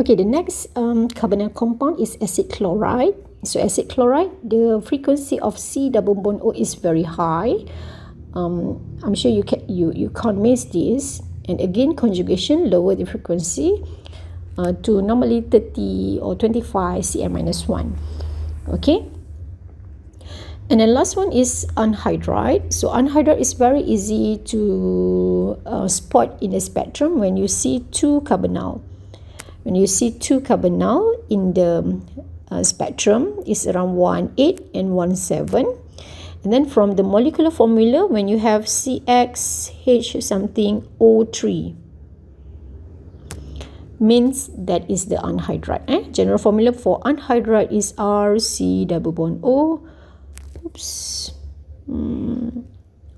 Okay, the next carbonyl compound is acid chloride. So acid chloride, the frequency of C double bond O is very high. I'm sure you can't miss this. And again, conjugation lower the frequency to normally 30 or 25 Cn-1. Okay. And then last one is anhydride. So anhydride is very easy to spot in the spectrum when you see two carbonyl. When you see two carbonyl in the spectrum, it's around 1,8 and 1,7. And then from the molecular formula, when you have CXH something O3, means that is the anhydride. General formula for anhydride is RC double bond O.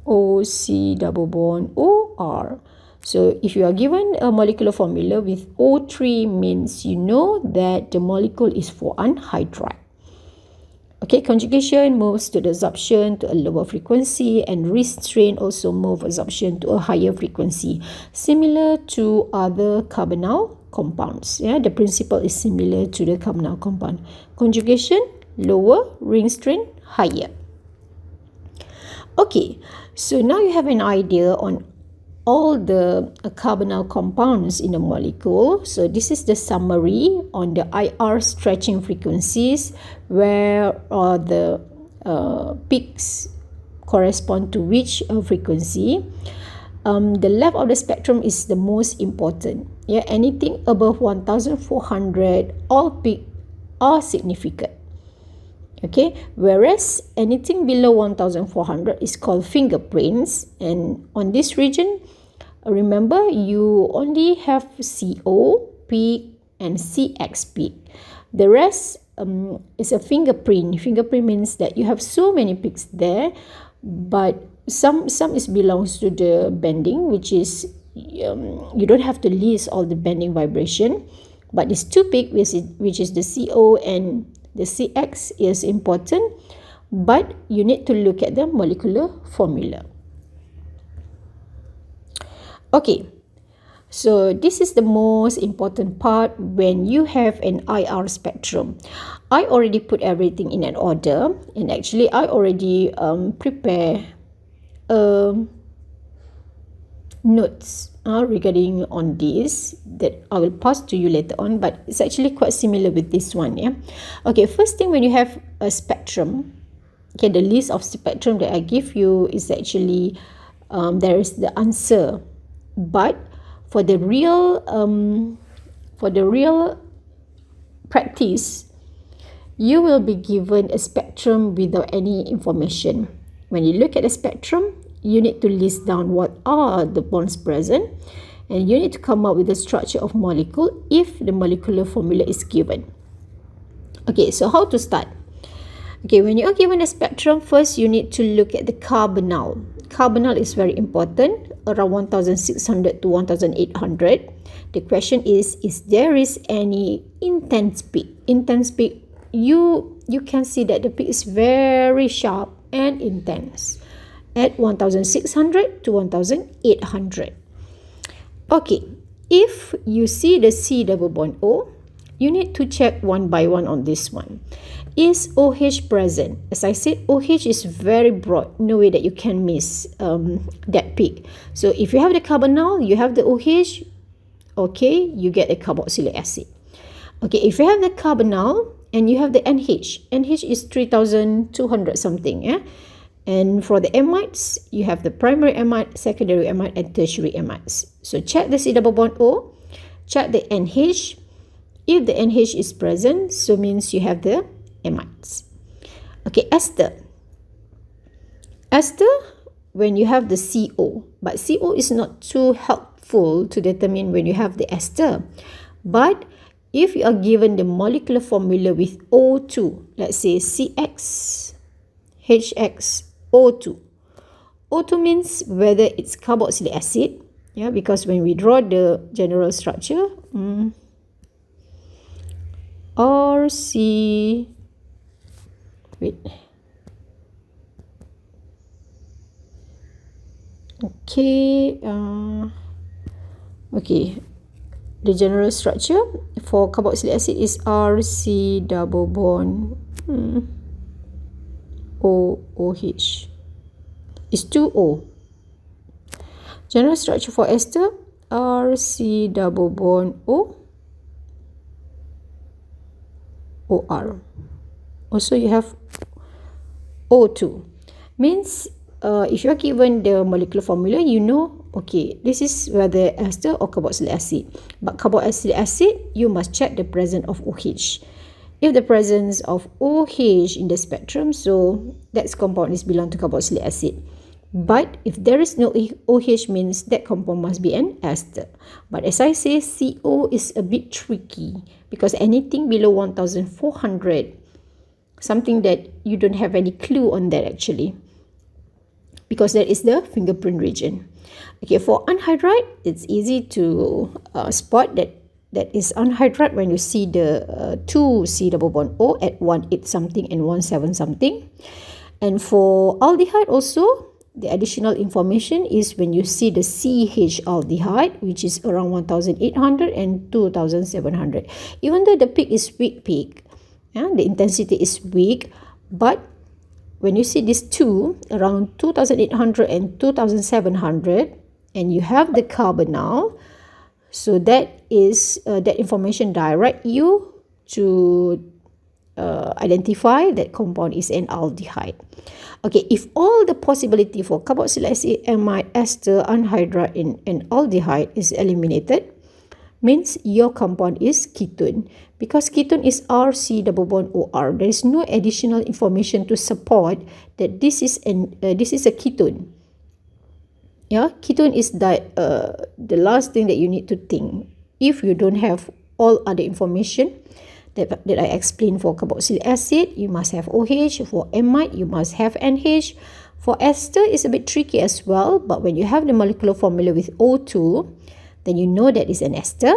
OC double bond OR. So if you are given a molecular formula with O3, means you know that the molecule is for anhydride. Okay, conjugation moves to the absorption to a lower frequency, and restraint also move absorption to a higher frequency, similar to other carbonyl compounds. Yeah, the principle is similar to the carbonyl compound. Conjugation lower, restraint higher. Okay, so now you have an idea on all the carbonyl compounds in a molecule. So this is the summary on the IR stretching frequencies, where the peaks correspond to which frequency. The left of the spectrum is the most important. Yeah, anything above 1400, all peaks are significant. Okay, whereas anything below 1400 is called fingerprints, and on this region, remember, you only have CO peak and CX peak. The rest is a fingerprint. Fingerprint means that you have so many peaks there, but some is belongs to the bending, which is you don't have to list all the bending vibration, but these two peaks, which is the CO and the CX, is important, but you need to look at the molecular formula. Okay, so this is the most important part when you have an IR spectrum. I already put everything in an order, and actually I already prepare notes regarding on this that I will pass to you later on, but it's actually quite similar with this one. Yeah. Okay, first thing, when you have a spectrum, okay, the list of spectrum that I give you is actually there is the answer, but for the real practice, you will be given a spectrum without any information. When you look at the spectrum, you need to list down what are the bonds present, and you need to come up with the structure of molecule if the molecular formula is given. Okay, so how to start? Okay, when you are given a spectrum, first you need to look at the carbonyl. Carbonyl is very important, around 1600 to 1800. The question is there is any intense peak? Intense peak, you can see that the peak is very sharp and intense at 1600 to 1800. Okay, if you see the C double bond O, you need to check one by one on this one. Is OH present? As I said, OH is very broad, no way that you can miss that peak. So if you have the carbonyl, you have the OH, okay, you get a carboxylic acid. Okay, if you have the carbonyl and you have the NH, NH is 3200 something, yeah. And for the amides, you have the primary amide, secondary amide, and tertiary amides. So check the C double bond O, check the NH. If the NH is present, so means you have the amides. Okay, ester. Ester, when you have the CO, but CO is not too helpful to determine when you have the ester. But if you are given the molecular formula with O2, let's say CX, HX, O2. O2 means whether it's carboxylic acid, yeah, because when we draw the general structure, RC, wait, okay, okay, the general structure for carboxylic acid is RC double bond OOH. It's 2O. General structure for ester, RC double bond OR. Also you have O2. Means if you are given the molecular formula, you know, okay, this is whether ester or carboxylic acid. But carboxylic acid, you must check the presence of OH. If the presence of OH in the spectrum, so that compound is belong to carboxylic acid. But if there is no OH, means that compound must be an ester. But as I say, CO is a bit tricky because anything below 1400, something that you don't have any clue on that actually, because that is the fingerprint region. Okay, for anhydride, it's easy to spot that is anhydride when you see the 2C double bond O at 18 something and 17 something. And for aldehyde also, the additional information is when you see the CH aldehyde, which is around 1800 and 2700. Even though the peak is weak peak, the intensity is weak, but when you see these two around 2800 and 2700 and you have the carbonyl, so that is that information direct you to identify that compound is an aldehyde. Okay, if all the possibility for carboxylic acid, amide, ester, anhydride and aldehyde is eliminated, means your compound is ketone. Because ketone is RC double bond OR, there is no additional information to support that this is a ketone. Yeah, ketone is that the last thing that you need to think. If you don't have all other information that I explained for carboxylic acid, you must have OH. For amide, you must have NH. For ester, it's a bit tricky as well, but when you have the molecular formula with O2, then you know that is an ester.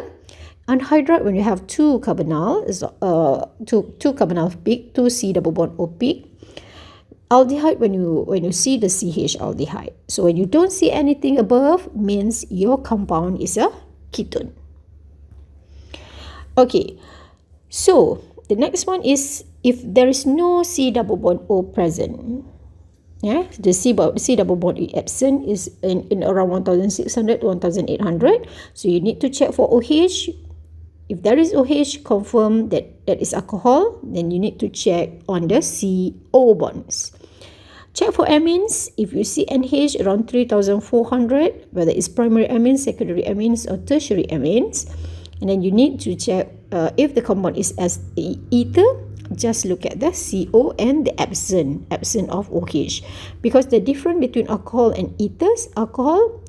Anhydride, when you have two carbonyl peak, 2C double bond O peak. Aldehyde, when you see the CH aldehyde. So when you don't see anything above, means your compound is a ketone. Okay, so the next one is if there is no C double bond O present. Yeah, the C double bond E absent is in around 1600 to 1800. So you need to check for OH. If there is OH, confirm that is alcohol. Then you need to check on the CO bonds. Check for amines. If you see NH around 3400, whether it's primary amines, secondary amines, or tertiary amines. And then you need to check if the compound is as ether. Just look at the CO and the absent of OH. Because the difference between alcohol and ethers, alcohol,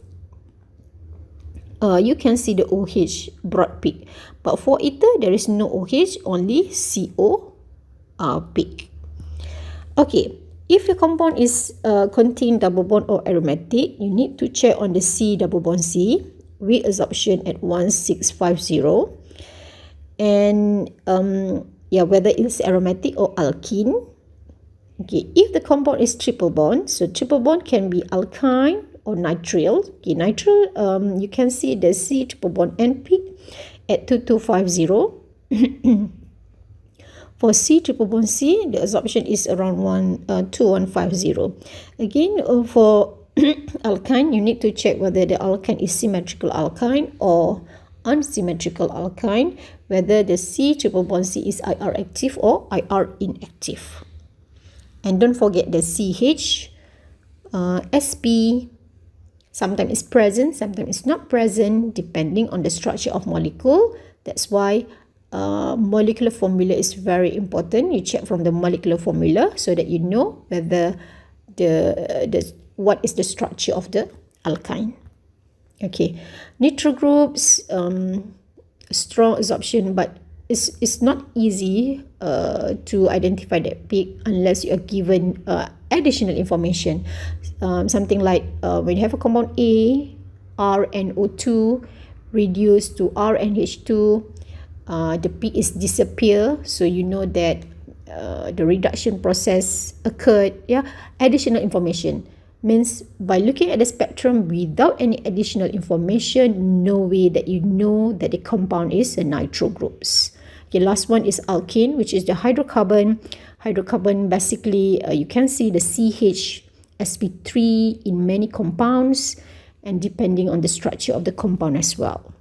you can see the OH broad peak. But for ether, there is no OH, only CO peak. Okay, if the compound is contain double bond or aromatic, you need to check on the C double bond C with absorption at 1650. And whether it's aromatic or alkene. Okay, if the compound is triple bond, so triple bond can be alkyne or nitrile. Okay, nitrile, you can see the C triple bond N peak at 2250. For C triple bond C, the absorption is around 2150. Again, for alkyne, you need to check whether the alkyne is symmetrical alkyne or unsymmetrical alkyne, whether the C triple bond C is IR active or IR inactive. And don't forget the CH, SP, sometimes it's present, sometimes it's not present, depending on the structure of molecule. That's why molecular formula is very important. You check from the molecular formula so that you know whether what is the structure of the alkyne. Okay, nitro groups, strong absorption, but it's not easy to identify that peak unless you are given additional information. Something like when you have a compound A, RNO2 reduced to RNH2, the peak is disappear, so you know that the reduction process occurred. Yeah, additional information. Means by looking at the spectrum without any additional information, no way that you know that the compound is a nitro groups. Okay, last one is alkene, which is the hydrocarbon. Hydrocarbon, basically, you can see the CH, sp3 in many compounds, and depending on the structure of the compound as well.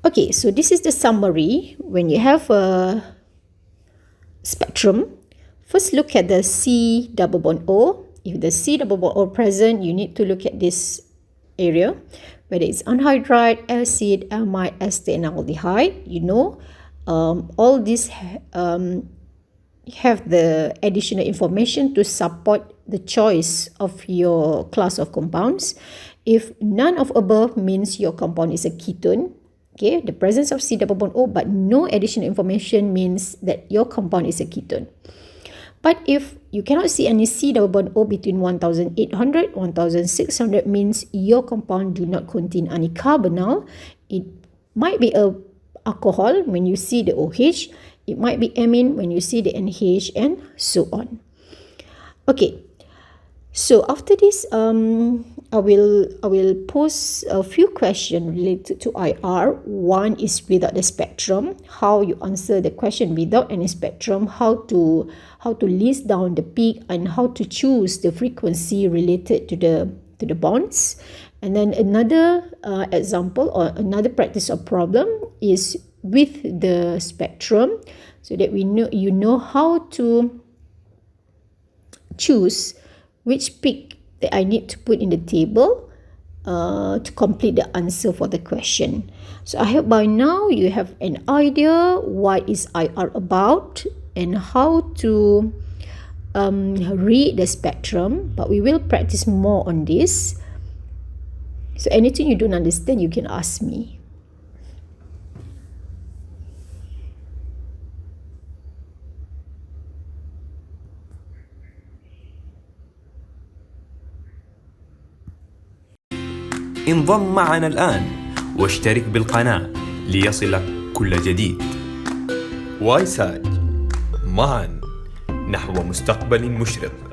Okay, so this is the summary. When you have a spectrum, first look at the C double bond O. If the C double bond O present, you need to look at this area, whether it's anhydride, acid, amide, ester, and aldehyde. You know, all these have the additional information to support the choice of your class of compounds. If none of above means your compound is a ketone, okay, the presence of C double bond O but no additional information means that your compound is a ketone. But if you cannot see any C double bond O between 1800, 1600 means your compound do not contain any carbonyl. It might be a alcohol when you see the OH. It might be amine when you see the NH, and so on. Okay, so after this, I will pose a few questions related to IR. One is without the spectrum, how you answer the question without any spectrum, how to list down the peak, and how to choose the frequency related to the bonds. And then another example or another practice or problem is with the spectrum, so that you know how to choose which peak that I need to put in the table to complete the answer for the question. So I hope by now you have an idea what is IR about and how to read the spectrum, but we will practice more on this. So anything you don't understand, you can ask me. انضم معنا الآن واشترك بالقناة ليصلك كل جديد. YSAG، معا نحو مستقبل مشرق.